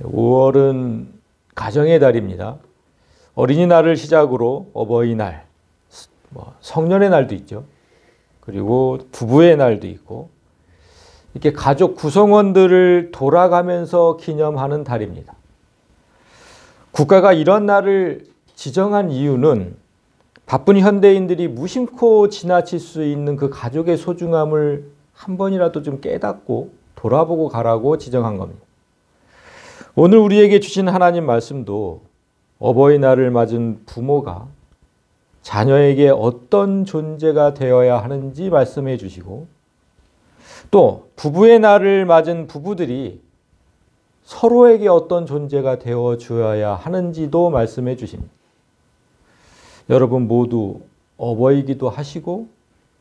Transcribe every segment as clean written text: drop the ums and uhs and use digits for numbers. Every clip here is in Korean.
5월은 가정의 달입니다. 어린이날을 시작으로 어버이날, 성년의 날도 있죠. 그리고 부부의 날도 있고 이렇게 가족 구성원들을 돌아가면서 기념하는 달입니다. 국가가 이런 날을 지정한 이유는 바쁜 현대인들이 무심코 지나칠 수 있는 그 가족의 소중함을 한 번이라도 좀 깨닫고 돌아보고 가라고 지정한 겁니다. 오늘 우리에게 주신 하나님 말씀도 어버이날을 맞은 부모가 자녀에게 어떤 존재가 되어야 하는지 말씀해 주시고, 또 부부의 날을 맞은 부부들이 서로에게 어떤 존재가 되어 주어야 하는지도 말씀해 주십니다. 여러분 모두 어버이기도 하시고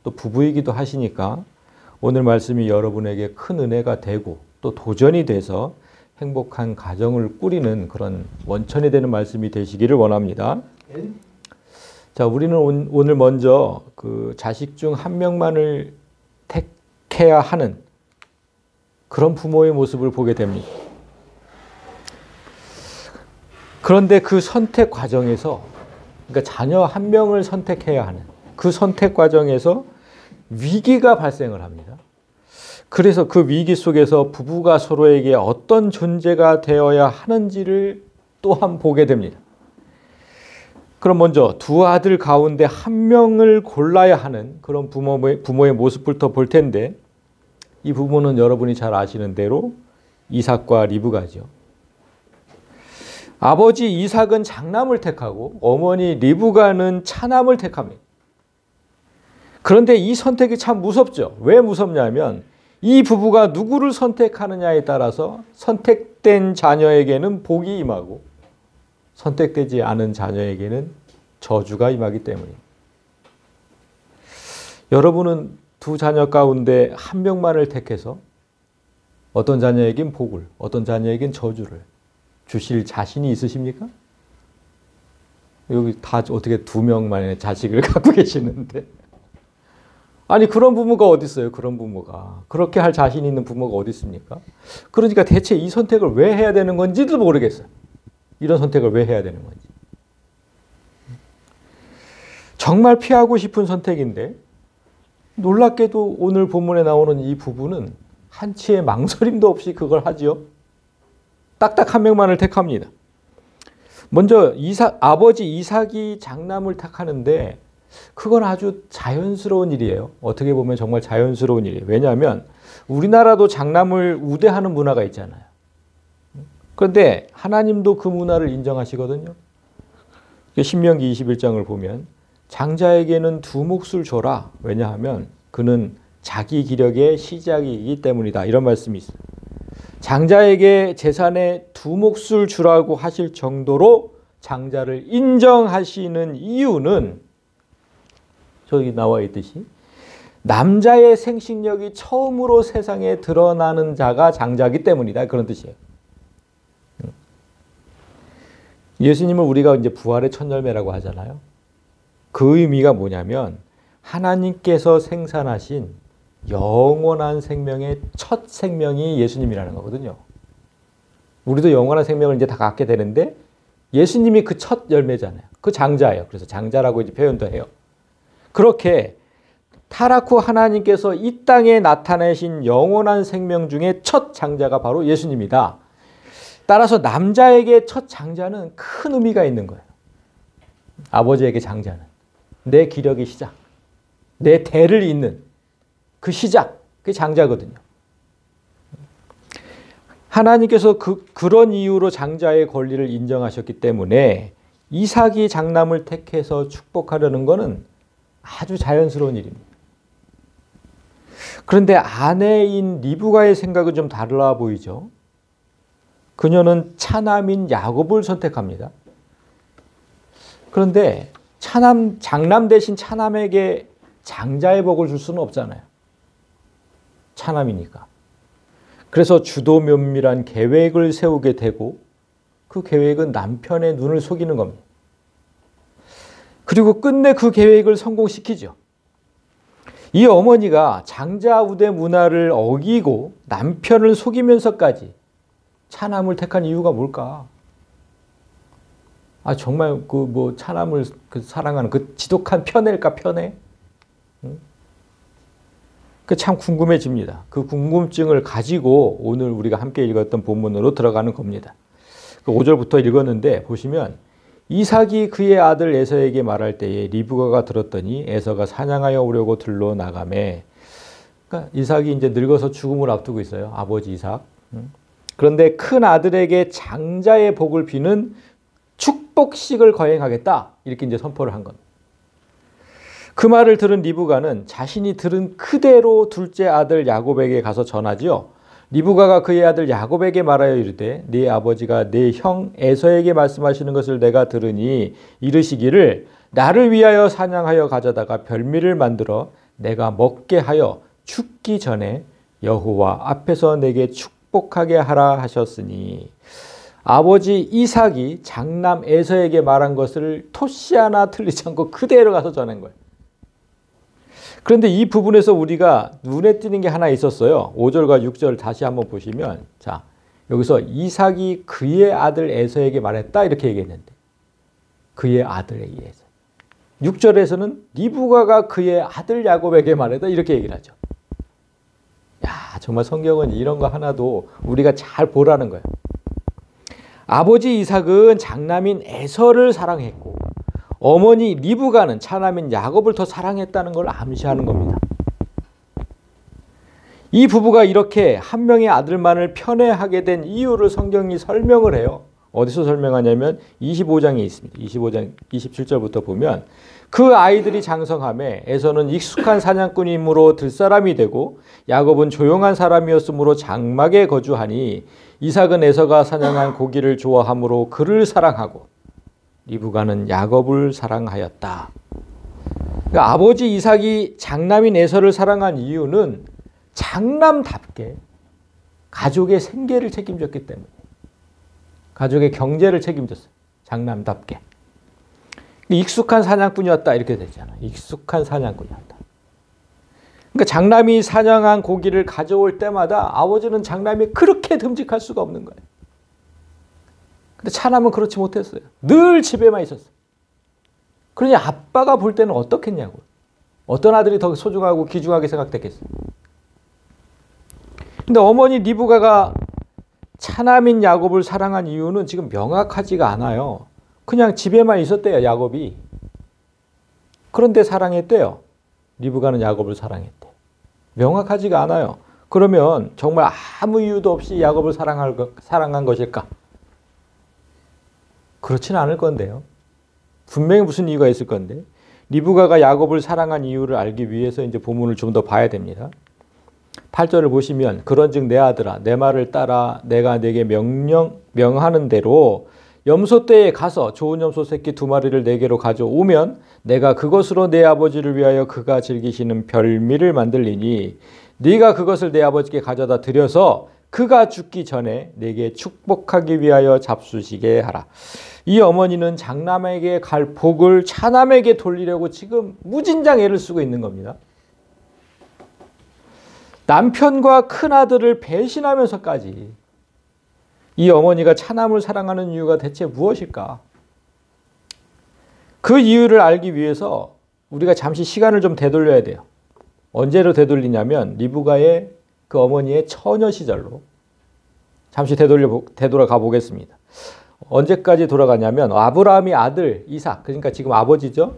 또 부부이기도 하시니까 오늘 말씀이 여러분에게 큰 은혜가 되고 또 도전이 돼서 행복한 가정을 꾸리는 그런 원천이 되는 말씀이 되시기를 원합니다. 자, 우리는 오늘 먼저 그 자식 중 한 명만을 택해야 하는 그런 부모의 모습을 보게 됩니다. 그런데 그 선택 과정에서, 그러니까 자녀 한 명을 선택해야 하는 그 선택 과정에서 위기가 발생을 합니다. 그래서 그 위기 속에서 부부가 서로에게 어떤 존재가 되어야 하는지를 또한 보게 됩니다. 그럼 먼저 두 아들 가운데 한 명을 골라야 하는 그런 부모의 모습부터 볼 텐데, 이 부모는 여러분이 잘 아시는 대로 이삭과 리브가죠. 아버지 이삭은 장남을 택하고 어머니 리브가는 차남을 택합니다. 그런데 이 선택이 참 무섭죠. 왜 무섭냐면 이 부부가 누구를 선택하느냐에 따라서 선택된 자녀에게는 복이 임하고 선택되지 않은 자녀에게는 저주가 임하기 때문입니다. 여러분은 두 자녀 가운데 한 명만을 택해서 어떤 자녀에겐 복을, 어떤 자녀에겐 저주를 주실 자신이 있으십니까? 여기 다 어떻게 두 명만의 자식을 갖고 계시는데. 아니, 그런 부모가 어디 있어요? 그런 부모가. 그렇게 할 자신 있는 부모가 어디 있습니까? 그러니까 대체 이 선택을 왜 해야 되는 건지도 모르겠어요. 이런 선택을 왜 해야 되는 건지. 정말 피하고 싶은 선택인데 놀랍게도 오늘 본문에 나오는 이 부부는 한치의 망설임도 없이 그걸 하지요. 딱딱 한 명만을 택합니다. 먼저 아버지 이삭이 장남을 택하는데 그건 아주 자연스러운 일이에요. 어떻게 보면 정말 자연스러운 일이에요. 왜냐하면 우리나라도 장남을 우대하는 문화가 있잖아요. 그런데 하나님도 그 문화를 인정하시거든요. 신명기 21장을 보면 장자에게는 두 몫을 줘라. 왜냐하면 그는 자기 기력의 시작이기 때문이다. 이런 말씀이 있어요. 장자에게 재산의 두 몫을 주라고 하실 정도로 장자를 인정하시는 이유는 저기 나와 있듯이 남자의 생식력이 처음으로 세상에 드러나는 자가 장자이기 때문이다. 그런 뜻이에요. 예수님을 우리가 이제 부활의 첫 열매라고 하잖아요. 그 의미가 뭐냐면 하나님께서 생산하신 영원한 생명의 첫 생명이 예수님이라는 거거든요. 우리도 영원한 생명을 이제 다 갖게 되는데 예수님이 그 첫 열매잖아요. 그 장자예요. 그래서 장자라고 이제 표현도 해요. 그렇게 타락 후 하나님께서 이 땅에 나타내신 영원한 생명 중에 첫 장자가 바로 예수님이다. 따라서 남자에게 첫 장자는 큰 의미가 있는 거예요. 아버지에게 장자는 내 기력의 시작, 내 대를 잇는 그 시작, 그게 장자거든요. 하나님께서 그런 이유로 장자의 권리를 인정하셨기 때문에 이삭이 장남을 택해서 축복하려는 것은 아주 자연스러운 일입니다. 그런데 아내인 리브가의 생각은 좀 달라 보이죠. 그녀는 차남인 야곱을 선택합니다. 그런데 장남 대신 차남에게 장자의 복을 줄 수는 없잖아요. 차남이니까. 그래서 주도 면밀한 계획을 세우게 되고 그 계획은 남편의 눈을 속이는 겁니다. 그리고 끝내 그 계획을 성공시키죠. 이 어머니가 장자 우대 문화를 어기고 남편을 속이면서까지 차남을 택한 이유가 뭘까? 정말 차남을 사랑하는 그 지독한 편애일까, 편애? 응? 참 궁금해집니다. 그 궁금증을 가지고 오늘 우리가 함께 읽었던 본문으로 들어가는 겁니다. 5절부터 읽었는데 보시면 이삭이 그의 아들 에서에게 말할 때에 리브가가 들었더니 에서가 사냥하여 오려고 들러 나가매. 그러니까 이삭이 이제 늙어서 죽음을 앞두고 있어요. 아버지 이삭. 그런데 큰 아들에게 장자의 복을 비는 축복식을 거행하겠다. 이렇게 이제 선포를 한 겁니다. 그 말을 들은 리브가는 자신이 들은 그대로 둘째 아들 야곱에게 가서 전하지요. 리브가가 그의 아들 야곱에게 말하여 이르되 네 아버지가 네 형 에서에게 말씀하시는 것을 내가 들으니 이르시기를 나를 위하여 사냥하여 가져다가 별미를 만들어 내가 먹게 하여 죽기 전에 여호와 앞에서 내게 축복하게 하라 하셨으니 아버지 이삭이 장남 에서에게 말한 것을 토시 하나 틀리지 않고 그대로 가서 전한 거예요. 그런데 이 부분에서 우리가 눈에 띄는 게 하나 있었어요. 5절과 6절 다시 한번 보시면 자, 여기서 이삭이 그의 아들 에서에게 말했다 이렇게 얘기했는데 그의 아들에게 의해서 6절에서는 리브가가 그의 아들 야곱에게 말했다 이렇게 얘기를 하죠. 야, 정말 성경은 이런 거 하나도 우리가 잘 보라는 거예요. 아버지 이삭은 장남인 에서를 사랑했고 어머니 리브가는 차남인 야곱을 더 사랑했다는 걸 암시하는 겁니다. 이 부부가 이렇게 한 명의 아들만을 편애하게 된 이유를 성경이 설명을 해요. 어디서 설명하냐면 25장에 있습니다. 25장 27절부터 보면 그 아이들이 장성함에 에서는 익숙한 사냥꾼이므로 들사람이 되고 야곱은 조용한 사람이었으므로 장막에 거주하니 이삭은 에서가 사냥한 고기를 좋아하므로 그를 사랑하고 리브가는 야곱을 사랑하였다. 그러니까 아버지 이삭이 장남인 에서를 사랑한 이유는 장남답게 가족의 생계를 책임졌기 때문에 가족의 경제를 책임졌어요. 장남답게. 익숙한 사냥꾼이었다 이렇게 되잖아. 익숙한 사냥꾼이었다. 그러니까 장남이 사냥한 고기를 가져올 때마다 아버지는 장남이 그렇게 듬직할 수가 없는 거예요. 근데 차남은 그렇지 못했어요. 늘 집에만 있었어요. 그러니 아빠가 볼 때는 어떻겠냐고요. 어떤 아들이 더 소중하고 귀중하게 생각됐겠어요. 근데 어머니 리브가가 차남인 야곱을 사랑한 이유는 지금 명확하지가 않아요. 그냥 집에만 있었대요, 야곱이. 그런데 사랑했대요. 리브가는 야곱을 사랑했대. 명확하지가 않아요. 그러면 정말 아무 이유도 없이 야곱을 사랑한 것일까? 그렇지는 않을 건데요. 분명히 무슨 이유가 있을 건데 리브가가 야곱을 사랑한 이유를 알기 위해서 이제 본문을 좀 더 봐야 됩니다. 8절을 보시면 그런즉 내 아들아 내 말을 따라 내가 네게 명하는 대로 염소떼에 가서 좋은 염소 새끼 2마리를 내게로 가져오면 내가 그것으로 내 아버지를 위하여 그가 즐기시는 별미를 만들리니 네가 그것을 내 아버지께 가져다 드려서 그가 죽기 전에 내게 축복하기 위하여 잡수시게 하라. 이 어머니는 장남에게 갈 복을 차남에게 돌리려고 지금 무진장 애를 쓰고 있는 겁니다. 남편과 큰아들을 배신하면서까지 이 어머니가 차남을 사랑하는 이유가 대체 무엇일까? 그 이유를 알기 위해서 우리가 잠시 시간을 좀 되돌려야 돼요. 언제로 되돌리냐면 리브가의 그 어머니의 처녀 시절로 잠시 되돌아가 보겠습니다. 언제까지 돌아가냐면 아브라함이 아들 이삭, 그러니까 지금 아버지죠.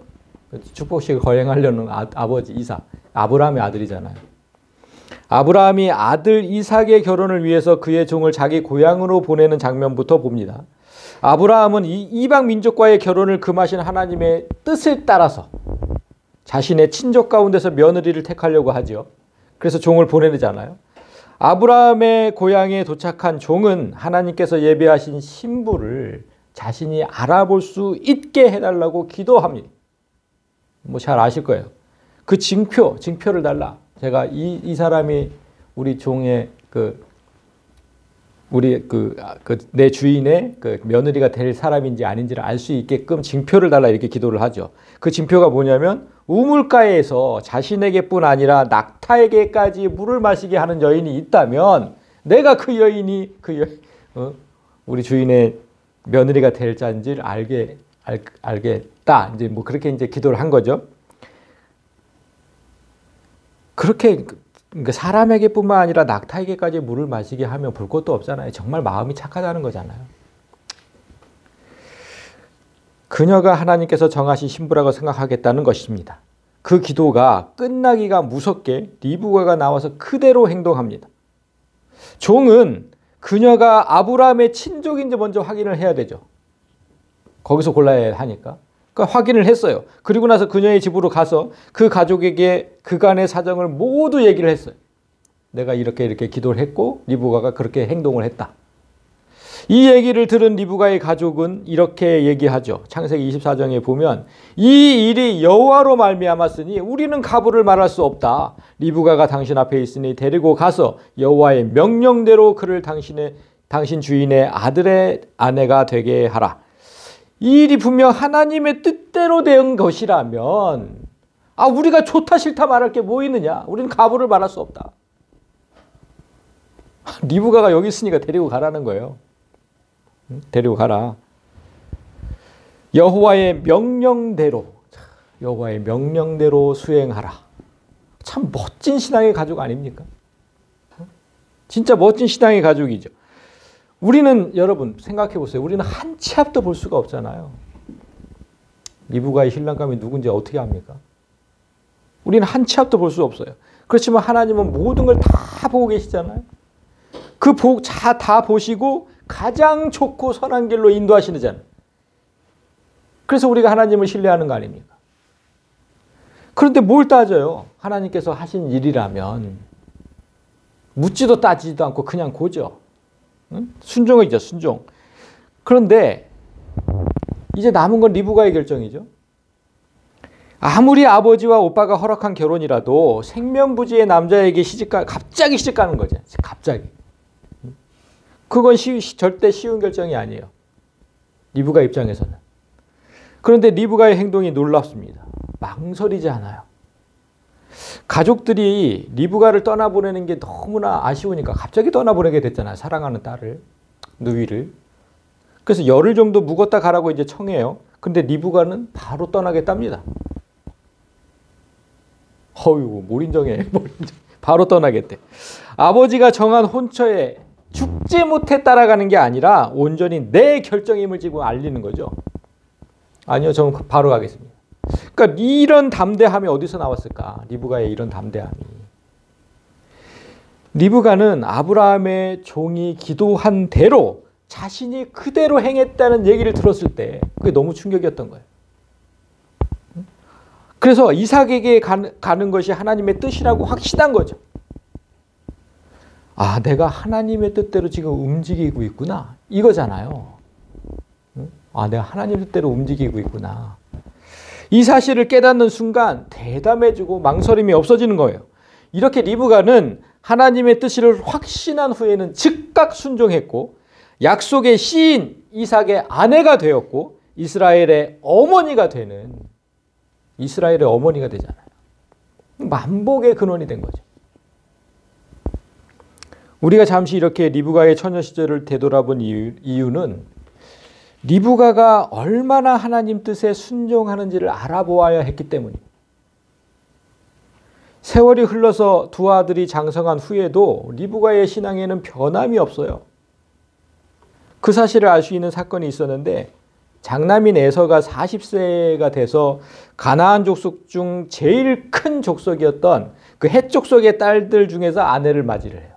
축복식을 거행하려는 아버지 이삭, 아브라함의 아들이잖아요. 아브라함이 아들 이삭의 결혼을 위해서 그의 종을 자기 고향으로 보내는 장면부터 봅니다. 아브라함은 이 이방 민족과의 결혼을 금하신 하나님의 뜻을 따라서 자신의 친족 가운데서 며느리를 택하려고 하죠. 그래서 종을 보내잖아요. 아브라함의 고향에 도착한 종은 하나님께서 예배하신 신부를 자신이 알아볼 수 있게 해달라고 기도합니다. 뭐 잘 아실 거예요. 그 징표를 달라. 제가 이 사람이 우리 종의 내 주인의 그 며느리가 될 사람인지 아닌지를 알 수 있게끔 징표를 달라 이렇게 기도를 하죠. 그 징표가 뭐냐면 우물가에서 자신에게뿐 아니라 낙타에게까지 물을 마시게 하는 여인이 있다면 내가 그 여인이 우리 주인의 며느리가 될 자인지를 알겠다. 이제 뭐 그렇게 이제 기도를 한 거죠. 그렇게 그러니까 사람에게뿐만 아니라 낙타에게까지 물을 마시게 하면 볼 것도 없잖아요. 정말 마음이 착하다는 거잖아요. 그녀가 하나님께서 정하신 신부라고 생각하겠다는 것입니다. 그 기도가 끝나기가 무섭게 리브가가 나와서 그대로 행동합니다. 종은 그녀가 아브라함의 친족인지 먼저 확인을 해야 되죠. 거기서 골라야 하니까. 그러니까 확인을 했어요. 그리고 나서 그녀의 집으로 가서 그 가족에게 그간의 사정을 모두 얘기를 했어요. 내가 이렇게 기도를 했고 리브가가 그렇게 행동을 했다. 이 얘기를 들은 리브가의 가족은 이렇게 얘기하죠. 창세기 24장에 보면 이 일이 여호와로 말미암았으니 우리는 가부를 말할 수 없다. 리브가가 당신 앞에 있으니 데리고 가서 여호와의 명령대로 그를 당신 주인의 아들의 아내가 되게 하라. 이 일이 분명 하나님의 뜻대로 된 것이라면 우리가 좋다 싫다 말할 게 뭐 있느냐. 우리는 가부를 말할 수 없다. 리브가가 여기 있으니까 데리고 가라는 거예요. 데리고 가라. 여호와의 명령대로 수행하라. 참 멋진 신앙의 가족 아닙니까? 진짜 멋진 신앙의 가족이죠. 우리는 여러분 생각해 보세요. 우리는 한 치 앞도 볼 수가 없잖아요. 리브가의 신랑감이 누군지 어떻게 합니까? 우리는 한 치 앞도 볼 수 없어요. 그렇지만 하나님은 모든 걸 다 보고 계시잖아요. 그 다 보시고 가장 좋고 선한 길로 인도하시잖아요. 그래서 우리가 하나님을 신뢰하는 거 아닙니까? 그런데 뭘 따져요? 하나님께서 하신 일이라면 묻지도 따지지도 않고 그냥 고죠. 응? 순종이죠, 순종. 그런데 이제 남은 건 리브가의 결정이죠. 아무리 아버지와 오빠가 허락한 결혼이라도 생면부지의 남자에게 갑자기 시집가는 거죠. 갑자기. 그건 절대 쉬운 결정이 아니에요. 리브가 입장에서는. 그런데 리브가의 행동이 놀랍습니다. 망설이지 않아요. 가족들이 리브가를 떠나보내는 게 너무나 아쉬우니까 갑자기 떠나보내게 됐잖아요. 사랑하는 딸을, 누이를. 그래서 열흘 정도 묵었다 가라고 이제 청해요. 근데 리브가는 바로 떠나겠답니다. 어휴, 몰인정해. 바로 떠나겠대. 아버지가 정한 혼처에 죽지 못해 따라가는 게 아니라 온전히 내 결정임을 지금 알리는 거죠. 아니요, 저는 바로 가겠습니다. 그러니까 이런 담대함이 어디서 나왔을까? 리브가의 이런 담대함이. 리브가는 아브라함의 종이 기도한 대로 자신이 그대로 행했다는 얘기를 들었을 때 그게 너무 충격이었던 거예요. 그래서 이삭에게 가는 것이 하나님의 뜻이라고 확신한 거죠. 내가 하나님의 뜻대로 지금 움직이고 있구나. 이거잖아요. 내가 하나님 뜻대로 움직이고 있구나. 이 사실을 깨닫는 순간 대담해지고 망설임이 없어지는 거예요. 이렇게 리브가는 하나님의 뜻을 확신한 후에는 즉각 순종했고 약속의 시인 이삭의 아내가 되었고 이스라엘의 어머니가 되잖아요. 만복의 근원이 된 거죠. 우리가 잠시 이렇게 리브가의 처녀 시절을 되돌아본 이유는 리브가가 얼마나 하나님 뜻에 순종하는지를 알아보아야 했기 때문입니다. 세월이 흘러서 두 아들이 장성한 후에도 리브가의 신앙에는 변함이 없어요. 그 사실을 알 수 있는 사건이 있었는데 장남인 에서가 40세가 돼서 가나안 족속 중 제일 큰 족속이었던 그 헷 족속의 딸들 중에서 아내를 맞이를 해요.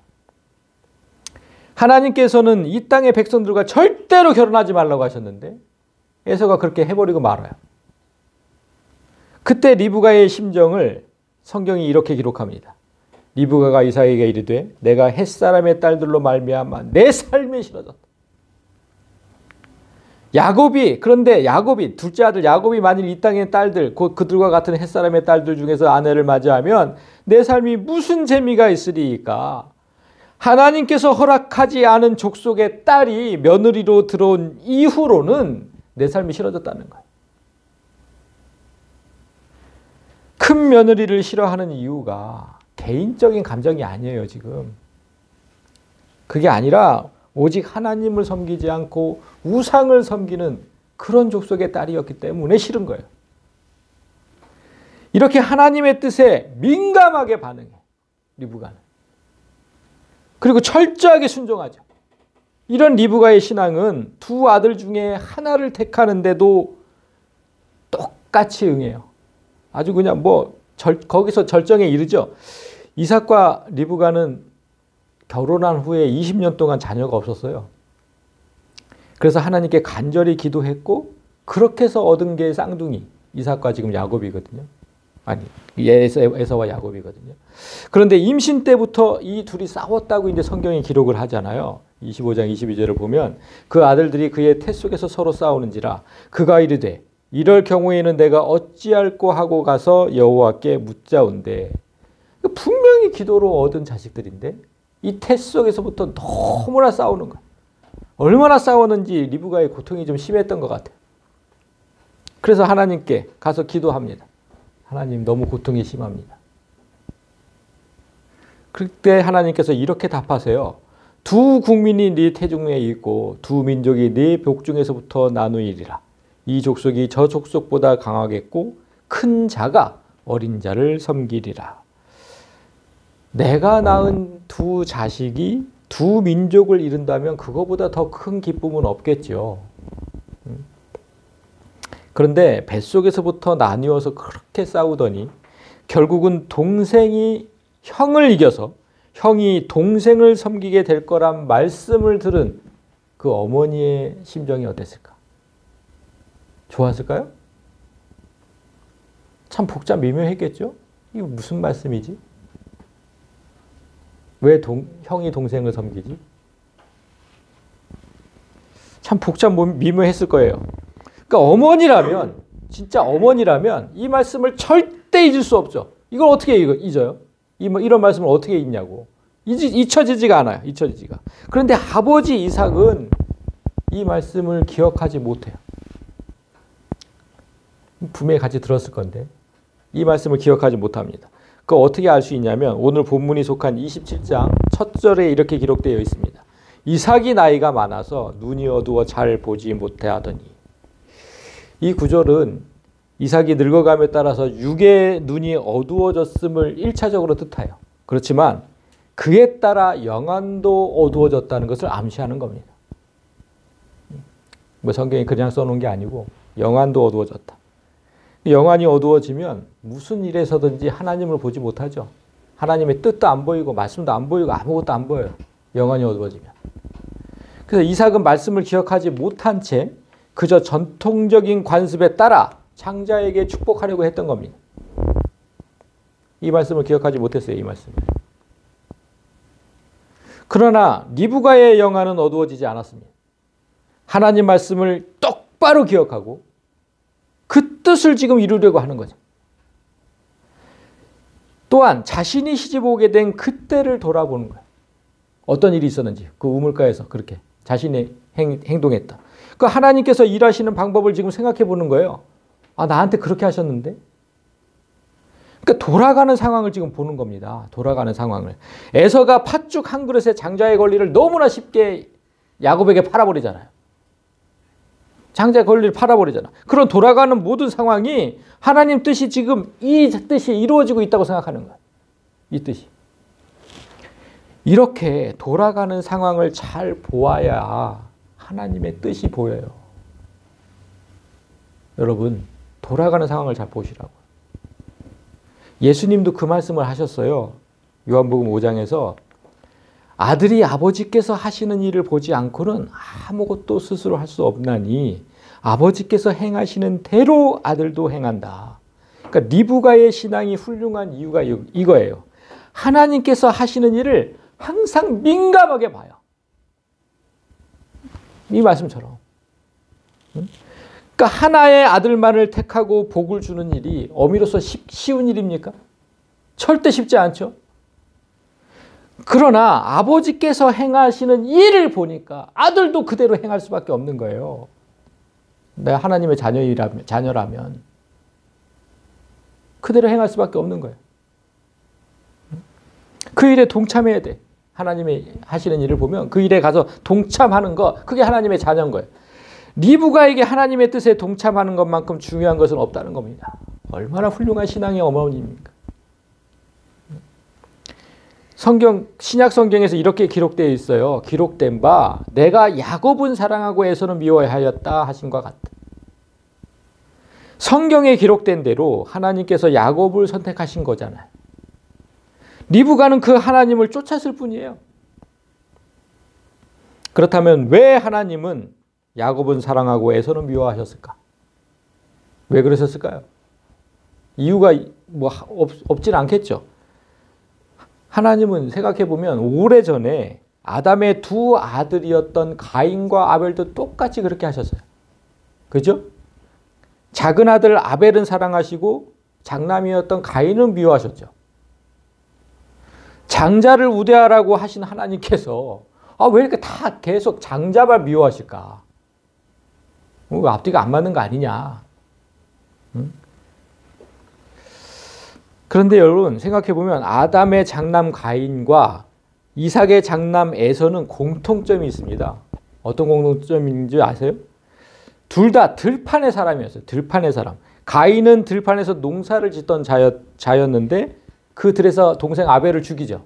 하나님께서는 이 땅의 백성들과 절대로 결혼하지 말라고 하셨는데 에서가 그렇게 해버리고 말아요. 그때 리브가의 심정을 성경이 이렇게 기록합니다. 리브가가 이삭에게 이르되 내가 헷사람의 딸들로 말미암아 내 삶이 싫어졌다. 그런데 야곱이 둘째 아들 야곱이 만일 이 땅의 딸들 그들과 같은 헷사람의 딸들 중에서 아내를 맞이하면 내 삶이 무슨 재미가 있으리까? 하나님께서 허락하지 않은 족속의 딸이 며느리로 들어온 이후로는 내 삶이 싫어졌다는 거예요. 큰 며느리를 싫어하는 이유가 개인적인 감정이 아니에요, 지금. 그게 아니라 오직 하나님을 섬기지 않고 우상을 섬기는 그런 족속의 딸이었기 때문에 싫은 거예요. 이렇게 하나님의 뜻에 민감하게 반응해 리브가는. 그리고 철저하게 순종하죠. 이런 리브가의 신앙은 두 아들 중에 하나를 택하는데도 똑같이 응해요. 아주 그냥 거기서 절정에 이르죠. 이삭과 리브가는 결혼한 후에 20년 동안 자녀가 없었어요. 그래서 하나님께 간절히 기도했고 그렇게 해서 얻은 게 쌍둥이 이삭과 지금 야곱이거든요. 아니 에서와 야곱이거든요. 그런데 임신 때부터 이 둘이 싸웠다고 이제 성경이 기록을 하잖아요. 25장 22절을 보면 그 아들들이 그의 태 속에서 서로 싸우는지라 그가 이르되 이럴 경우에는 내가 어찌할꼬 하고 가서 여호와께 묻자온대. 분명히 기도로 얻은 자식들인데 이 태 속에서부터 너무나 싸우는 거예요. 얼마나 싸웠는지 리브가의 고통이 좀 심했던 것 같아요. 그래서 하나님께 가서 기도합니다. 하나님 너무 고통이 심합니다. 그때 하나님께서 이렇게 답하세요. 두 국민이 네 태중에 있고 두 민족이 네 복중에서부터 나누이리라. 이 족속이 저 족속보다 강하겠고 큰 자가 어린 자를 섬기리라. 내가 낳은 두 자식이 두 민족을 이룬다면 그거보다 더 큰 기쁨은 없겠죠. 그런데 뱃속에서부터 나뉘어서 그렇게 싸우더니 결국은 동생이 형을 이겨서 형이 동생을 섬기게 될 거란 말씀을 들은 그 어머니의 심정이 어땠을까? 좋았을까요? 참 미묘했겠죠? 이거 무슨 말씀이지? 왜 형이 동생을 섬기지? 참 미묘했을 거예요. 그러니까 어머니라면 진짜 어머니라면 이 말씀을 절대 잊을 수 없죠. 이걸 어떻게 잊어요? 이런 말씀을 어떻게 잊냐고. 잊혀지지가 않아요. 잊혀지지가. 그런데 아버지 이삭은 이 말씀을 기억하지 못해요. 분명히 같이 들었을 건데 이 말씀을 기억하지 못합니다. 그거 어떻게 알 수 있냐면 오늘 본문이 속한 27장 첫 절에 이렇게 기록되어 있습니다. 이삭이 나이가 많아서 눈이 어두워 잘 보지 못해 하더니. 이 구절은 이삭이 늙어감에 따라서 육의 눈이 어두워졌음을 1차적으로 뜻해요. 그렇지만 그에 따라 영안도 어두워졌다는 것을 암시하는 겁니다. 성경이 그냥 써놓은 게 아니고 영안도 어두워졌다. 영안이 어두워지면 무슨 일에서든지 하나님을 보지 못하죠. 하나님의 뜻도 안 보이고 말씀도 안 보이고 아무것도 안 보여요. 영안이 어두워지면. 그래서 이삭은 말씀을 기억하지 못한 채 그저 전통적인 관습에 따라 장자에게 축복하려고 했던 겁니다. 이 말씀을 기억하지 못했어요. 이 말씀을. 그러나 리브가의 영안은 어두워지지 않았습니다. 하나님 말씀을 똑바로 기억하고 그 뜻을 지금 이루려고 하는 거죠. 또한 자신이 시집 오게 된 그때를 돌아보는 거예요. 어떤 일이 있었는지 그 우물가에서 그렇게 자신이 행동했다. 그 하나님께서 일하시는 방법을 지금 생각해 보는 거예요. 아, 나한테 그렇게 하셨는데? 그러니까 돌아가는 상황을 지금 보는 겁니다. 돌아가는 상황을. 에서가 팥죽 한 그릇에 장자의 권리를 너무나 쉽게 야곱에게 팔아버리잖아요. 장자의 권리를 팔아버리잖아. 그런 돌아가는 모든 상황이 하나님 뜻이 지금 이 뜻이 이루어지고 있다고 생각하는 거야. 이 뜻이. 이렇게 돌아가는 상황을 잘 보아야 하나님의 뜻이 보여요. 여러분, 돌아가는 상황을 잘 보시라고. 예수님도 그 말씀을 하셨어요. 요한복음 5장에서 아들이 아버지께서 하시는 일을 보지 않고는 아무것도 스스로 할 수 없나니 아버지께서 행하시는 대로 아들도 행한다. 그러니까 리브가의 신앙이 훌륭한 이유가 이거예요. 하나님께서 하시는 일을 항상 민감하게 봐요. 이 말씀처럼. 그러니까 하나의 아들만을 택하고 복을 주는 일이 어미로서 쉬운 일입니까? 절대 쉽지 않죠. 그러나 아버지께서 행하시는 일을 보니까 아들도 그대로 행할 수밖에 없는 거예요. 내가 하나님의 자녀라면 그대로 행할 수밖에 없는 거예요. 그 일에 동참해야 돼. 하나님의 하시는 일을 보면 그 일에 가서 동참하는 거, 그게 하나님의 자녀인 거예요. 리브가에게 하나님의 뜻에 동참하는 것만큼 중요한 것은 없다는 겁니다. 얼마나 훌륭한 신앙의 어머니입니까? 신약 성경에서 이렇게 기록되어 있어요. 기록된 바 내가 야곱은 사랑하고 에서는 미워하였다 하신 것 같다. 성경에 기록된 대로 하나님께서 야곱을 선택하신 거잖아요. 리브가는 그 하나님을 쫓았을 뿐이에요. 그렇다면 왜 하나님은 야곱은 사랑하고 에서는 미워하셨을까? 왜 그러셨을까요? 이유가 없진 않겠죠. 하나님은 생각해보면 오래전에 아담의 두 아들이었던 가인과 아벨도 똑같이 그렇게 하셨어요. 그죠? 작은 아들 아벨은 사랑하시고 장남이었던 가인은 미워하셨죠. 장자를 우대하라고 하신 하나님께서 왜 이렇게 다 계속 장자만 미워하실까? 앞뒤가 안 맞는 거 아니냐? 응? 그런데 여러분 생각해보면 아담의 장남 가인과 이삭의 장남 에서는 공통점이 있습니다. 어떤 공통점인지 아세요? 둘 다 들판의 사람이었어요. 들판의 사람. 가인은 들판에서 농사를 짓던 자였는데 그 들에서 동생 아벨을 죽이죠.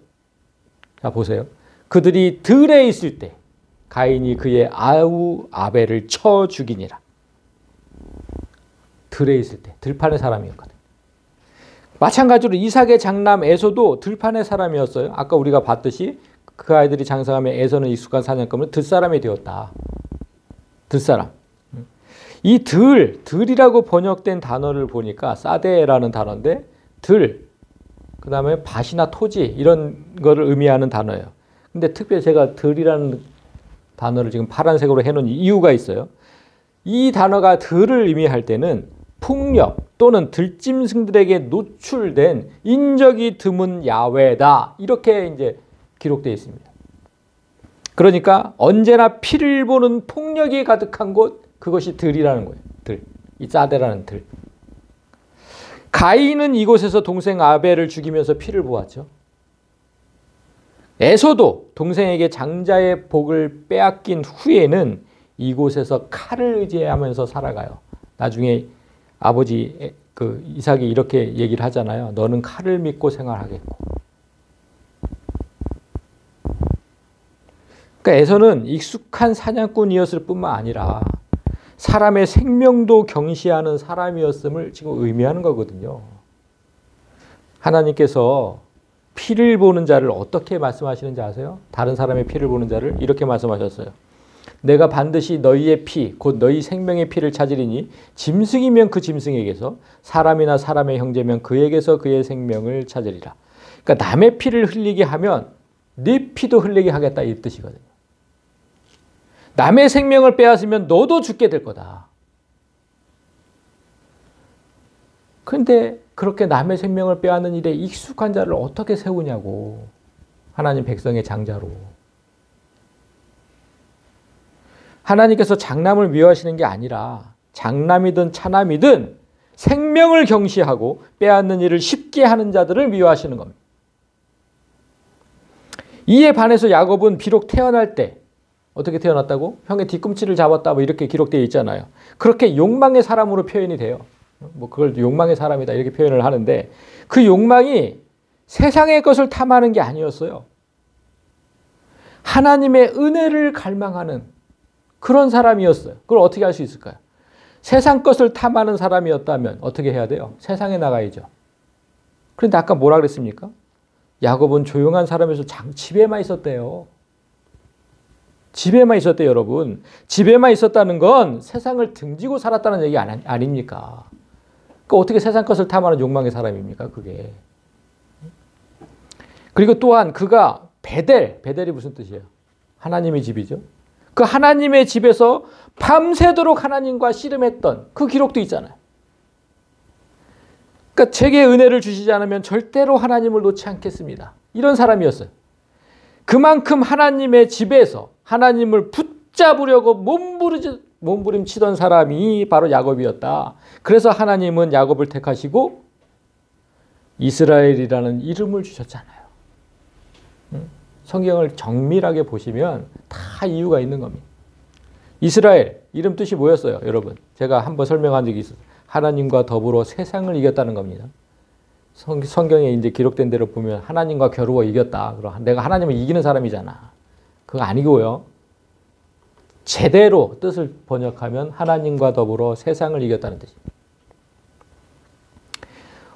자 보세요. 그들이 들에 있을 때 가인이 그의 아우 아벨을 쳐 죽이니라. 들에 있을 때 들판의 사람이었거든요. 마찬가지로 이삭의 장남 에서도 들판의 사람이었어요. 아까 우리가 봤듯이 그 아이들이 장성하면 에서는 익숙한 사냥감은 들사람이 되었다. 들사람. 이 들이라고 번역된 단어를 보니까 사데라는 단어인데 들, 그 다음에 밭이나 토지 이런 거를 의미하는 단어예요. 근데 특별히 제가 들이라는 단어를 지금 파란색으로 해놓은 이유가 있어요. 이 단어가 들을 의미할 때는 폭력 또는 들짐승들에게 노출된 인적이 드문 야외다. 이렇게 이제 기록되어 있습니다. 그러니까 언제나 피를 보는 폭력이 가득한 곳, 그것이 들이라는 거예요. 들. 이 사데라는 들. 가인은 이곳에서 동생 아벨을 죽이면서 피를 보았죠. 에서도 동생에게 장자의 복을 빼앗긴 후에는 이곳에서 칼을 의지하면서 살아가요. 나중에 아버지 이삭이 이렇게 얘기를 하잖아요. 너는 칼을 믿고 생활하겠고. 그러니까 에서는 익숙한 사냥꾼이었을 뿐만 아니라 사람의 생명도 경시하는 사람이었음을 지금 의미하는 거거든요. 하나님께서 피를 보는 자를 어떻게 말씀하시는지 아세요? 다른 사람의 피를 보는 자를 이렇게 말씀하셨어요. 내가 반드시 너희의 피, 곧 너희 생명의 피를 찾으리니 짐승이면 그 짐승에게서 사람이나 사람의 형제면 그에게서 그의 생명을 찾으리라. 그러니까 남의 피를 흘리게 하면 네 피도 흘리게 하겠다 이 뜻이거든요. 남의 생명을 빼앗으면 너도 죽게 될 거다. 그런데 그렇게 남의 생명을 빼앗는 일에 익숙한 자를 어떻게 세우냐고. 하나님 백성의 장자로. 하나님께서 장남을 미워하시는 게 아니라 장남이든 차남이든 생명을 경시하고 빼앗는 일을 쉽게 하는 자들을 미워하시는 겁니다. 이에 반해서 야곱은 비록 태어날 때 어떻게 태어났다고? 형의 뒤꿈치를 잡았다 뭐 이렇게 기록되어 있잖아요. 그렇게 욕망의 사람으로 표현이 돼요. 그걸 욕망의 사람이다 이렇게 표현을 하는데 그 욕망이 세상의 것을 탐하는 게 아니었어요. 하나님의 은혜를 갈망하는 그런 사람이었어요. 그걸 어떻게 할 수 있을까요? 세상 것을 탐하는 사람이었다면 어떻게 해야 돼요? 세상에 나가야죠. 그런데 아까 뭐라 그랬습니까? 야곱은 조용한 사람에서 집에만 있었대요. 집에만 있었대요, 여러분. 집에만 있었다는 건 세상을 등지고 살았다는 얘기 아닙니까? 그러니까 어떻게 세상 것을 탐하는 욕망의 사람입니까, 그게? 그리고 또한 그가 베델이 무슨 뜻이에요? 하나님의 집이죠. 그 하나님의 집에서 밤새도록 하나님과 씨름했던 그 기록도 있잖아요. 그러니까 제게 은혜를 주시지 않으면 절대로 하나님을 놓지 않겠습니다. 이런 사람이었어요. 그만큼 하나님의 집에서 하나님을 붙잡으려고 몸부림치던 사람이 바로 야곱이었다. 그래서 하나님은 야곱을 택하시고 이스라엘이라는 이름을 주셨잖아요. 성경을 정밀하게 보시면 다 이유가 있는 겁니다. 이스라엘 이름 뜻이 뭐였어요, 여러분? 제가 한번 설명한 적이 있어요. 하나님과 더불어 세상을 이겼다는 겁니다. 성경에 이제 기록된 대로 보면 하나님과 겨루어 이겼다. 그럼 내가 하나님을 이기는 사람이잖아. 그거 아니고요. 제대로 뜻을 번역하면 하나님과 더불어 세상을 이겼다는 뜻입니다.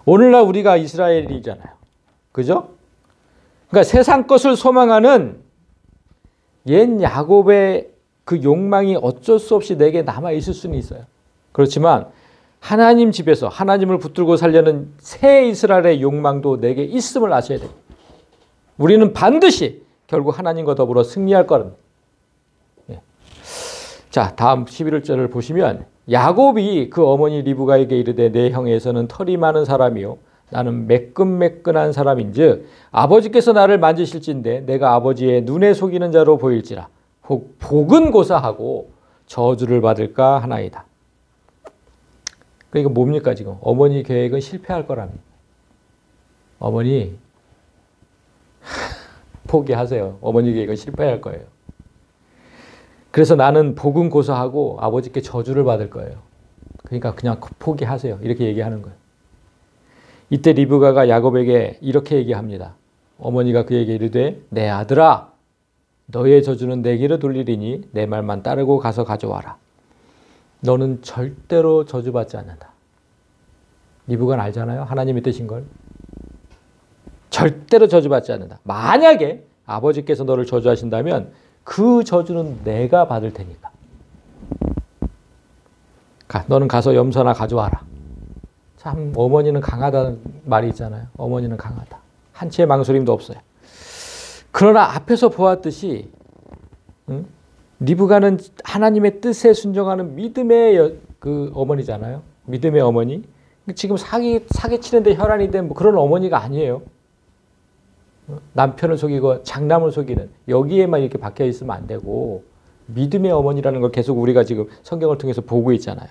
오늘날 우리가 이스라엘이잖아요. 그죠? 그러니까 세상 것을 소망하는 옛 야곱의 그 욕망이 어쩔 수 없이 내게 남아 있을 수는 있어요. 그렇지만 하나님 집에서 하나님을 붙들고 살려는 새 이스라엘의 욕망도 내게 있음을 아셔야 돼요. 우리는 반드시 결국 하나님과 더불어 승리할 거랍니다. 예. 자, 다음 11절을 보시면 야곱이 그 어머니 리브가에게 이르되 내 형에서는 털이 많은 사람이요 나는 매끈매끈한 사람인즉 아버지께서 나를 만지실진데 내가 아버지의 눈에 속이는 자로 보일지라 복은 고사하고 저주를 받을까 하나이다. 그러니까 뭡니까 지금? 어머니 계획은 실패할 거랍니다. 어머니 포기하세요. 어머니 계획은 실패할 거예요. 그래서 나는 복은 고사하고 아버지께 저주를 받을 거예요. 그러니까 그냥 포기하세요. 이렇게 얘기하는 거예요. 이때 리브가가 야곱에게 이렇게 얘기합니다. 어머니가 그에게 이르되 내 아들아 너의 저주는 내게로 돌리리니 내 말만 따르고 가서 가져와라. 너는 절대로 저주받지 않는다. 리브가는 알잖아요. 하나님의 뜻인 걸. 절대로 저주받지 않는다. 만약에 아버지께서 너를 저주하신다면 그 저주는 내가 받을 테니까. 너는 가서 염소나 가져와라. 참 어머니는 강하다는 말이 있잖아요. 어머니는 강하다. 한치의 망설임도 없어요. 그러나 앞에서 보았듯이 리브가는 하나님의 뜻에 순종하는 믿음의 그 어머니잖아요. 믿음의 어머니. 지금 사기치는데 혈안이 된 뭐 그런 어머니가 아니에요. 남편을 속이고 장남을 속이는 여기에만 이렇게 박혀 있으면 안 되고 믿음의 어머니라는 걸 계속 우리가 지금 성경을 통해서 보고 있잖아요.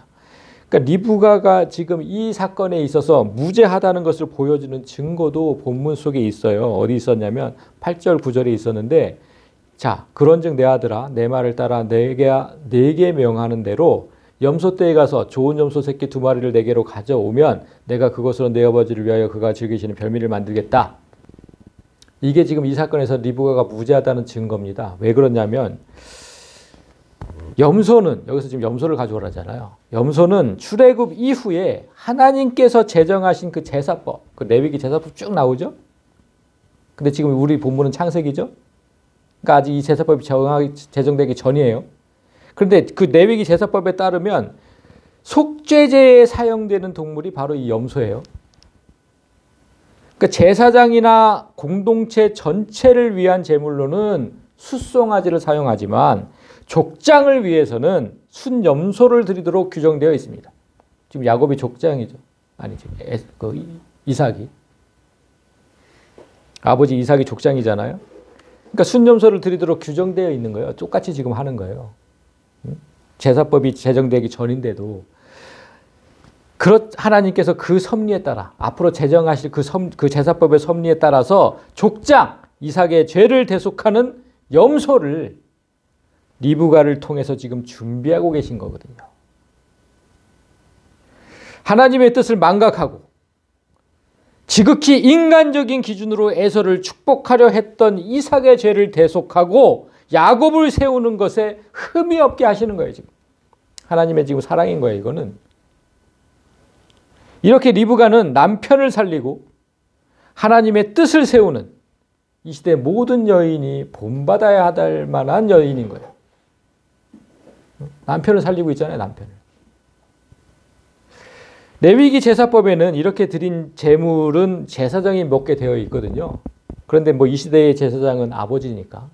그러니까 리브가가 지금 이 사건에 있어서 무죄하다는 것을 보여주는 증거도 본문 속에 있어요. 어디 있었냐면 8절 9절에 있었는데 자 그런즉 내 아들아 내 말을 따라 내게 명하는 대로 염소떼에 가서 좋은 염소 새끼 2마리를 내게로 가져오면 내가 그것으로 내 아버지를 위하여 그가 즐기시는 별미를 만들겠다. 이게 지금 이 사건에서 리브가가 무죄하다는 증거입니다. 왜 그러냐면 염소는 여기서 지금 염소를 가져오라잖아요. 염소는 출애굽 이후에 하나님께서 제정하신 그 제사법, 그 레위기 제사법 쭉 나오죠. 근데 지금 우리 본문은 창세기죠. 그러니까 아직 이 제사법이 제정되기 전이에요. 그런데 그 레위기 제사법에 따르면 속죄제에 사용되는 동물이 바로 이 염소예요. 그러니까 제사장이나 공동체 전체를 위한 제물로는 숫송아지를 사용하지만 족장을 위해서는 순염소를 드리도록 규정되어 있습니다. 지금 야곱이 족장이죠. 아니죠. 이삭이. 아버지 이삭이 족장이잖아요. 그러니까 순염소를 드리도록 규정되어 있는 거예요. 똑같이 지금 하는 거예요. 제사법이 제정되기 전인데도 하나님께서 그 섭리에 따라 앞으로 제정하실 그 제사법의 섭리에 따라서 족장 이삭의 죄를 대속하는 염소를 리브가를 통해서 지금 준비하고 계신 거거든요. 하나님의 뜻을 망각하고 지극히 인간적인 기준으로 에서를 축복하려 했던 이삭의 죄를 대속하고 야곱을 세우는 것에 흠이 없게 하시는 거예요. 지금 하나님의 지금 사랑인 거예요. 이거는 이렇게 리브가는 남편을 살리고 하나님의 뜻을 세우는 이 시대 모든 여인이 본받아야 할 만한 여인인 거예요. 남편을 살리고 있잖아요. 남편을. 레위기 제사법에는 이렇게 드린 제물은 제사장이 먹게 되어 있거든요. 그런데 뭐 이 시대의 제사장은 아버지니까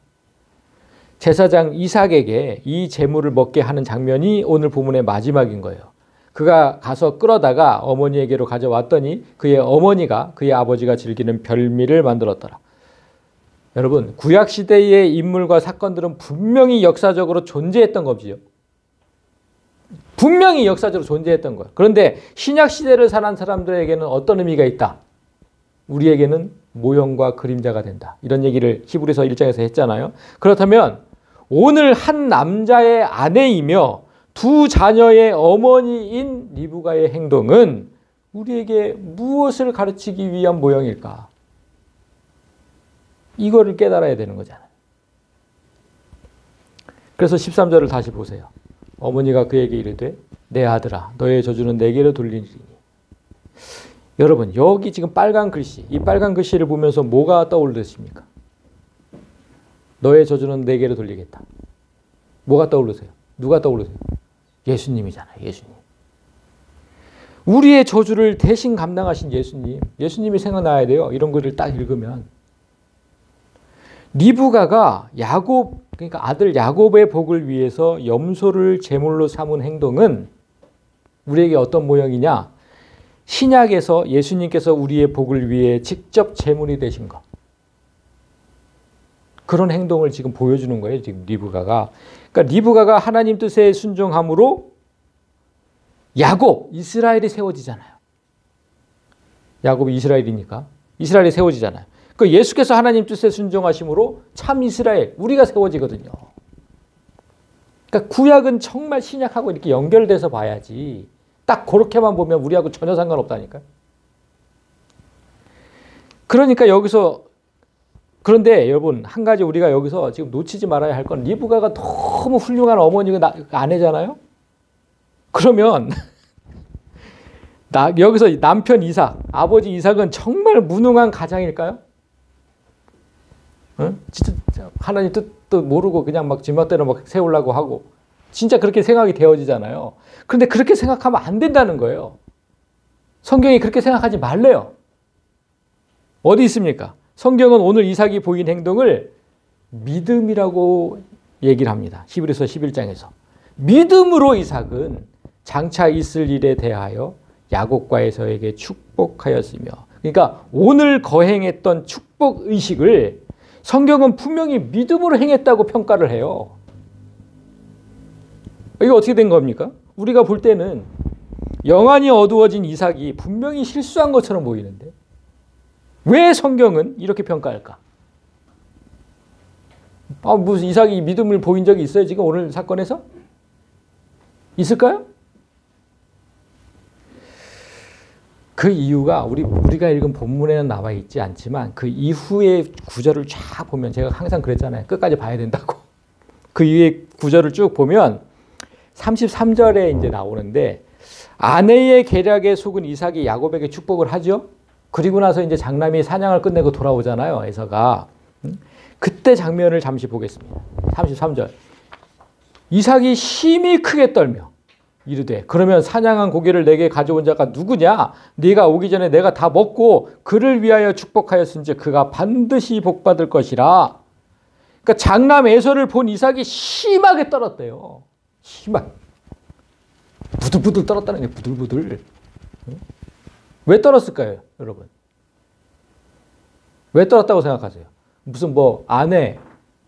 제사장 이삭에게 이 제물을 먹게 하는 장면이 오늘 본문의 마지막인 거예요. 그가 가서 끌어다가 어머니에게로 가져왔더니 그의 어머니가 그의 아버지가 즐기는 별미를 만들었더라. 여러분 구약시대의 인물과 사건들은 분명히 역사적으로 존재했던 거지요. 분명히 역사적으로 존재했던 거예요. 그런데 신약시대를 살아난 사람들에게는 어떤 의미가 있다? 우리에게는 모형과 그림자가 된다. 이런 얘기를 히브리서 1장에서 했잖아요. 그렇다면 오늘 한 남자의 아내이며 두 자녀의 어머니인 리브가의 행동은 우리에게 무엇을 가르치기 위한 모형일까? 이거를 깨달아야 되는 거잖아요. 그래서 13절을 다시 보세요. 어머니가 그에게 이르되 내 아들아 너의 저주는 내게로 돌리리니. 여러분 여기 지금 빨간 글씨, 이 빨간 글씨를 보면서 뭐가 떠오르십니까? 너의 저주는 내게로 돌리겠다. 뭐가 떠오르세요? 누가 떠오르세요? 예수님이잖아요. 예수님. 우리의 저주를 대신 감당하신 예수님. 예수님이 생각나야 돼요. 이런 글을 딱 읽으면. 리브가가 야곱, 그러니까 아들 야곱의 복을 위해서 염소를 제물로 삼은 행동은 우리에게 어떤 모형이냐? 신약에서 예수님께서 우리의 복을 위해 직접 제물이 되신 것. 그런 행동을 지금 보여주는 거예요. 지금 리브가가. 그러니까 리브가가 하나님 뜻에 순종함으로 야곱, 이스라엘이 세워지잖아요. 야곱이 이스라엘이니까. 이스라엘이 세워지잖아요. 그 예수께서 하나님 뜻에 순종하심으로 참 이스라엘, 우리가 세워지거든요. 그러니까 구약은 정말 신약하고 이렇게 연결돼서 봐야지. 딱 그렇게만 보면 우리하고 전혀 상관없다니까요. 그러니까 여기서 그런데 여러분 한 가지 우리가 여기서 지금 놓치지 말아야 할 건 리브가가 너무 훌륭한 어머니가 아내잖아요. 그러면 여기서 남편 이삭, 아버지 이삭은 정말 무능한 가장일까요? 응? 진짜 하나님 뜻도 모르고 그냥 막 지멋대로 막 세우려고 하고 진짜 그렇게 생각이 되어지잖아요. 그런데 그렇게 생각하면 안 된다는 거예요. 성경이 그렇게 생각하지 말래요. 어디 있습니까? 성경은 오늘 이삭이 보인 행동을 믿음이라고 얘기를 합니다. 히브리서 11장에서. 믿음으로 이삭은 장차 있을 일에 대하여 야곱과 에서에게 축복하였으며, 그러니까 오늘 거행했던 축복 의식을 성경은 분명히 믿음으로 행했다고 평가를 해요. 이게 어떻게 된 겁니까? 우리가 볼 때는 영안이 어두워진 이삭이 분명히 실수한 것처럼 보이는데 왜 성경은 이렇게 평가할까? 무슨 이삭이 믿음을 보인 적이 있어요? 지금 오늘 사건에서? 있을까요? 그 이유가 우리가 읽은 본문에는 나와 있지 않지만 그 이후의 구절을 쫙 보면 제가 항상 그랬잖아요. 끝까지 봐야 된다고. 그 이후의 구절을 쭉 보면 33절에 이제 나오는데 아내의 계략에 속은 이삭이 야곱에게 축복을 하죠. 그리고 나서 이제 장남이 사냥을 끝내고 돌아오잖아요. 에서가. 그때 장면을 잠시 보겠습니다. 33절. 이삭이 심히 크게 떨며 이르되 그러면 사냥한 고기를 내게 가져온 자가 누구냐? 네가 오기 전에 내가 다 먹고 그를 위하여 축복하였은즉 그가 반드시 복받을 것이라. 그러니까 장남 에서를 본 이삭이 심하게 떨었대요. 심하게. 부들부들 떨었다는 게 부들부들. 왜 떨었을까요, 여러분? 왜 떨었다고 생각하세요? 무슨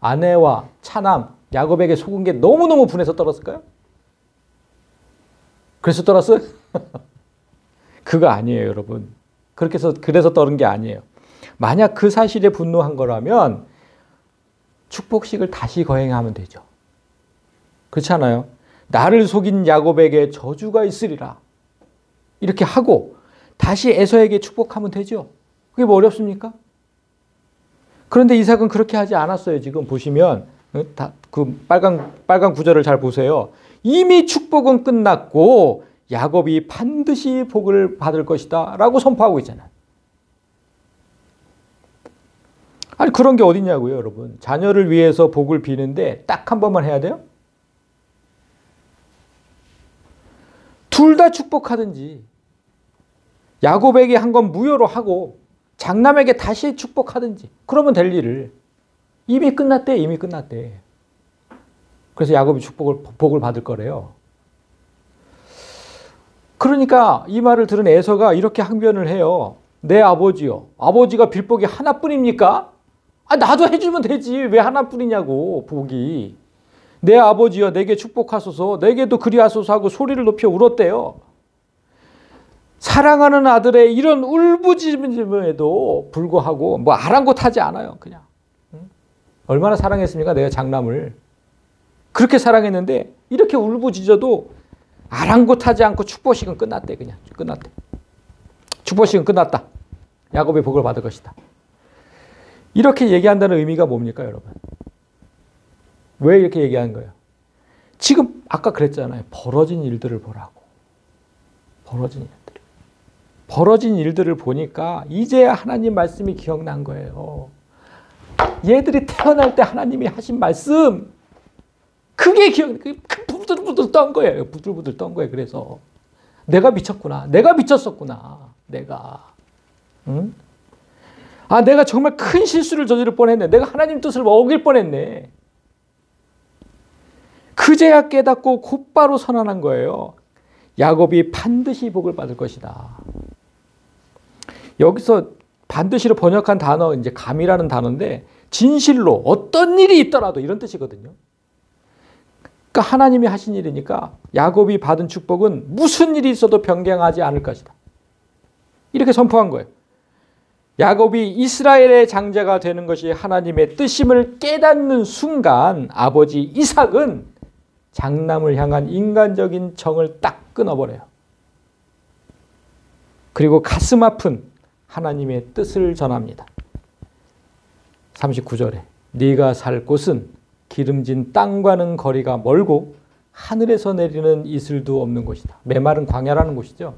아내와 차남, 야곱에게 속은 게 너무너무 분해서 떨었을까요? 그래서 떨었어요? 그거 아니에요, 여러분. 그래서 떨은 게 아니에요. 만약 그 사실에 분노한 거라면 축복식을 다시 거행하면 되죠. 그렇지 않아요? 나를 속인 야곱에게 저주가 있으리라. 이렇게 하고 다시 에서에게 축복하면 되죠. 그게 뭐 어렵습니까? 그런데 이삭은 그렇게 하지 않았어요. 지금 보시면 그 빨간 구절을 잘 보세요. 이미 축복은 끝났고 야곱이 반드시 복을 받을 것이다 라고 선포하고 있잖아요. 아니 그런 게 어딨냐고요, 여러분. 자녀를 위해서 복을 비는데 딱 한 번만 해야 돼요? 둘 다 축복하든지 야곱에게 한 건 무효로 하고 장남에게 다시 축복하든지 그러면 될 일을 이미 끝났대. 그래서 야곱이 복을 받을 거래요. 그러니까 이 말을 들은 에서가 이렇게 항변을 해요. 내 아버지요. 아버지가 빌 복이 하나뿐입니까? 나도 해주면 되지. 왜 하나뿐이냐고 복이. 내 아버지여 내게 축복하소서 내게도 그리하소서 하고 소리를 높여 울었대요. 사랑하는 아들의 이런 울부짖음에도 불구하고 뭐 아랑곳하지 않아요. 그냥. 얼마나 사랑했습니까? 내가 장남을. 그렇게 사랑했는데 이렇게 울부짖어도 아랑곳하지 않고 축복식은 끝났대. 그냥 끝났대. 축복식은 끝났다. 야곱의 복을 받을 것이다. 이렇게 얘기한다는 의미가 뭡니까, 여러분? 왜 이렇게 얘기하는 거예요? 지금 아까 그랬잖아요. 벌어진 일들을 보라고. 벌어진 일들을 보니까 이제야 하나님 말씀이 기억난 거예요. 얘들이 태어날 때 하나님이 하신 말씀, 그게 부들부들 떤 거예요. 부들부들 떤 거예요. 그래서 내가 미쳤구나. 내가 미쳤었구나. 응? 아, 내가 정말 큰 실수를 저지를 뻔했네. 내가 하나님 뜻을 어길 뻔했네. 그제야 깨닫고 곧바로 선언한 거예요. 야곱이 반드시 복을 받을 것이다. 여기서 반드시로 번역한 단어, 이제 감이라는 단어인데, 진실로 어떤 일이 있더라도 이런 뜻이거든요. 그러니까 하나님이 하신 일이니까 야곱이 받은 축복은 무슨 일이 있어도 변경하지 않을 것이다. 이렇게 선포한 거예요. 야곱이 이스라엘의 장자가 되는 것이 하나님의 뜻임을 깨닫는 순간 아버지 이삭은 장남을 향한 인간적인 정을 딱 끊어버려요. 그리고 가슴 아픈 하나님의 뜻을 전합니다. 39절에 네가 살 곳은 기름진 땅과는 거리가 멀고 하늘에서 내리는 이슬도 없는 곳이다. 메마른 광야라는 곳이죠.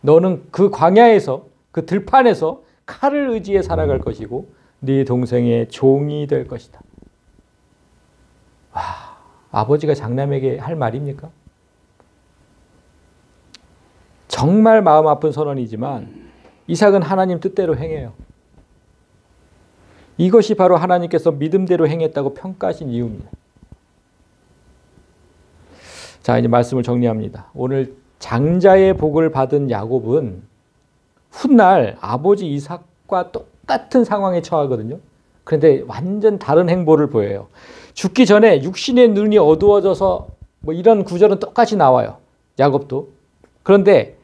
너는 그 광야에서, 그 들판에서 칼을 의지해 살아갈 것이고 네 동생의 종이 될 것이다. 와, 아버지가 장남에게 할 말입니까? 정말 마음 아픈 선언이지만 이삭은 하나님 뜻대로 행해요. 이것이 바로 하나님께서 믿음대로 행했다고 평가하신 이유입니다. 자, 이제 말씀을 정리합니다. 오늘 장자의 복을 받은 야곱은 훗날 아버지 이삭과 똑같은 상황에 처하거든요. 그런데 완전 다른 행보를 보여요. 죽기 전에 육신의 눈이 어두워져서 뭐 이런 구절은 똑같이 나와요. 야곱도. 그런데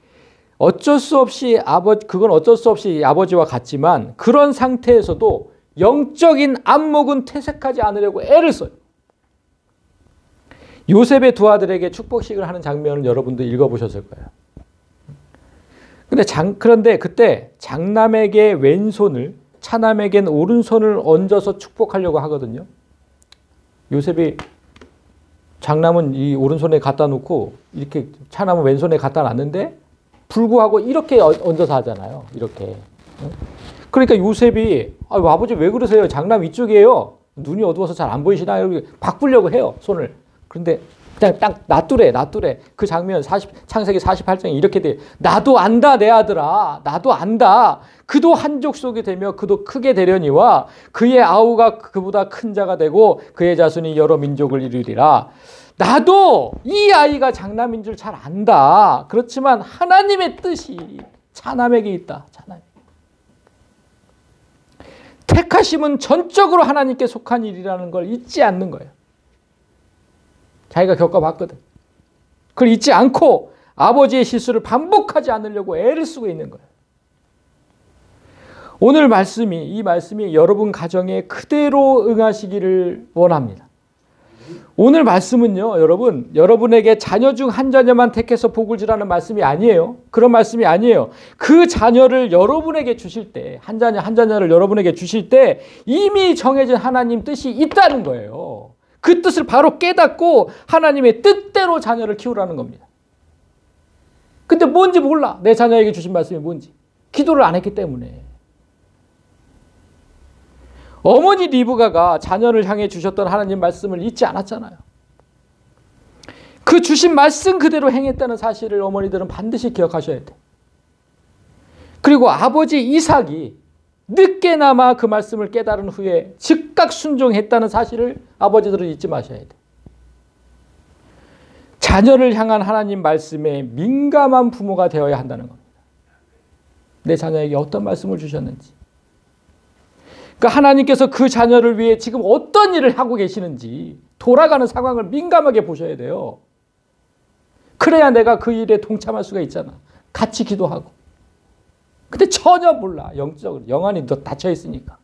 어쩔 수 없이 그건 어쩔 수 없이 아버지와 같지만 그런 상태에서도 영적인 안목은 퇴색하지 않으려고 애를 써요. 요셉의 두 아들에게 축복식을 하는 장면을 여러분도 읽어보셨을 거예요. 그런데 그때 장남에게 왼손을, 차남에겐 오른손을 얹어서 축복하려고 하거든요. 요셉이 장남은 이 오른손에 갖다 놓고 이렇게 차남은 왼손에 갖다 놨는데 불구하고 이렇게 얹어서 하잖아요. 이렇게. 그러니까 요셉이 아버지 왜 그러세요? 장남 이쪽이에요. 눈이 어두워서 잘 안 보이시나요? 바꾸려고 해요. 손을. 그런데 그냥 딱 놔두래. 그 장면 창세기 48장에 이렇게 돼. 나도 안다 내 아들아. 나도 안다. 그도 한 족속이 되며 그도 크게 되려니와 그의 아우가 그보다 큰 자가 되고 그의 자손이 여러 민족을 이루리라. 나도 이 아이가 장남인 줄 잘 안다. 그렇지만 하나님의 뜻이 차남에게 있다. 차남에게. 택하심은 전적으로 하나님께 속한 일이라는 걸 잊지 않는 거예요. 자기가 겪어봤거든. 그걸 잊지 않고 아버지의 실수를 반복하지 않으려고 애를 쓰고 있는 거예요. 오늘 이 말씀이 여러분 가정에 그대로 응하시기를 원합니다. 오늘 말씀은요, 여러분에게 자녀 중 한 자녀만 택해서 복을 주라는 말씀이 아니에요. 그런 말씀이 아니에요. 그 자녀를 여러분에게 주실 때, 한 자녀를 여러분에게 주실 때 이미 정해진 하나님 뜻이 있다는 거예요. 그 뜻을 바로 깨닫고 하나님의 뜻대로 자녀를 키우라는 겁니다. 근데 뭔지 몰라. 내 자녀에게 주신 말씀이 뭔지. 기도를 안 했기 때문에. 어머니 리브가가 자녀를 향해 주셨던 하나님 말씀을 잊지 않았잖아요. 그 주신 말씀 그대로 행했다는 사실을 어머니들은 반드시 기억하셔야 돼. 그리고 아버지 이삭이 늦게나마 그 말씀을 깨달은 후에 즉각 순종했다는 사실을 아버지들은 잊지 마셔야 돼. 자녀를 향한 하나님 말씀에 민감한 부모가 되어야 한다는 겁니다. 내 자녀에게 어떤 말씀을 주셨는지. 그러니까 하나님께서 그 자녀를 위해 지금 어떤 일을 하고 계시는지 돌아가는 상황을 민감하게 보셔야 돼요. 그래야 내가 그 일에 동참할 수가 있잖아. 같이 기도하고. 근데 전혀 몰라. 영적으로. 영안이 너 닫혀 있으니까.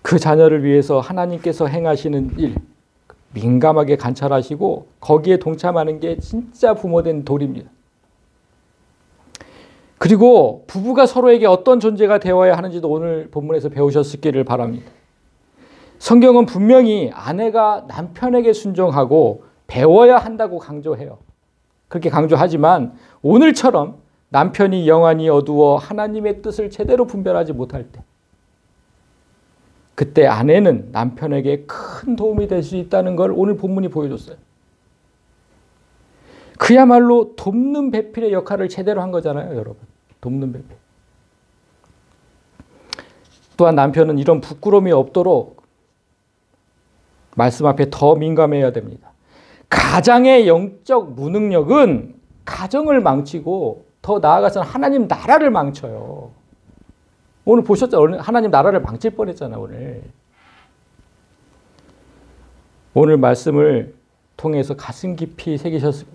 그 자녀를 위해서 하나님께서 행하시는 일 민감하게 관찰하시고 거기에 동참하는 게 진짜 부모된 도리입니다. 그리고 부부가 서로에게 어떤 존재가 되어야 하는지도 오늘 본문에서 배우셨기를 바랍니다. 성경은 분명히 아내가 남편에게 순종하고 배워야 한다고 강조해요. 그렇게 강조하지만 오늘처럼 남편이 영안이 어두워 하나님의 뜻을 제대로 분별하지 못할 때 그때 아내는 남편에게 큰 도움이 될 수 있다는 걸 오늘 본문이 보여줬어요. 그야말로 돕는 배필의 역할을 제대로 한 거잖아요, 여러분. 돕는 배필. 또한 남편은 이런 부끄러움이 없도록 말씀 앞에 더 민감해야 됩니다. 가장의 영적 무능력은 가정을 망치고 더 나아가서는 하나님 나라를 망쳐요. 오늘 보셨죠? 오늘 하나님 나라를 망칠 뻔했잖아, 오늘 말씀을 통해서 가슴 깊이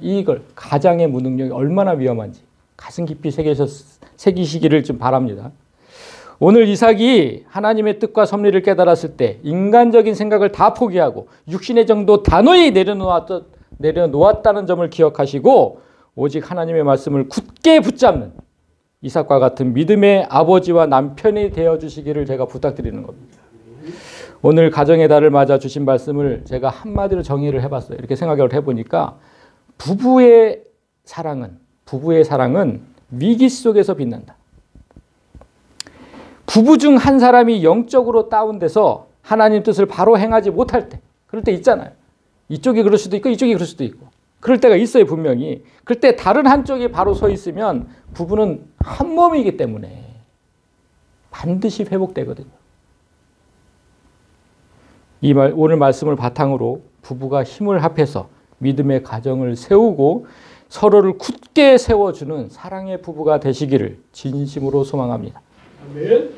이걸 가장의 무능력이 얼마나 위험한지 가슴 깊이 새기시기를 좀 바랍니다. 오늘 이삭이 하나님의 뜻과 섭리를 깨달았을 때 인간적인 생각을 다 포기하고 육신의 정도 단호히 내려놓았다는 점을 기억하시고 오직 하나님의 말씀을 굳게 붙잡는 이삭과 같은 믿음의 아버지와 남편이 되어주시기를 제가 부탁드리는 겁니다. 오늘 가정의 달을 맞아 주신 말씀을 제가 한마디로 정의를 해봤어요. 이렇게 생각을 해보니까 부부의 사랑은 위기 속에서 빛난다. 부부 중 한 사람이 영적으로 다운돼서 하나님 뜻을 바로 행하지 못할 때, 그럴 때 있잖아요. 이쪽이 그럴 수도 있고 이쪽이 그럴 수도 있고 그럴 때가 있어요, 분명히. 그럴 때 다른 한쪽이 바로 서 있으면 부부는 한 몸이기 때문에 반드시 회복되거든요. 오늘 말씀을 바탕으로 부부가 힘을 합해서 믿음의 가정을 세우고 서로를 굳게 세워주는 사랑의 부부가 되시기를 진심으로 소망합니다. 아멘.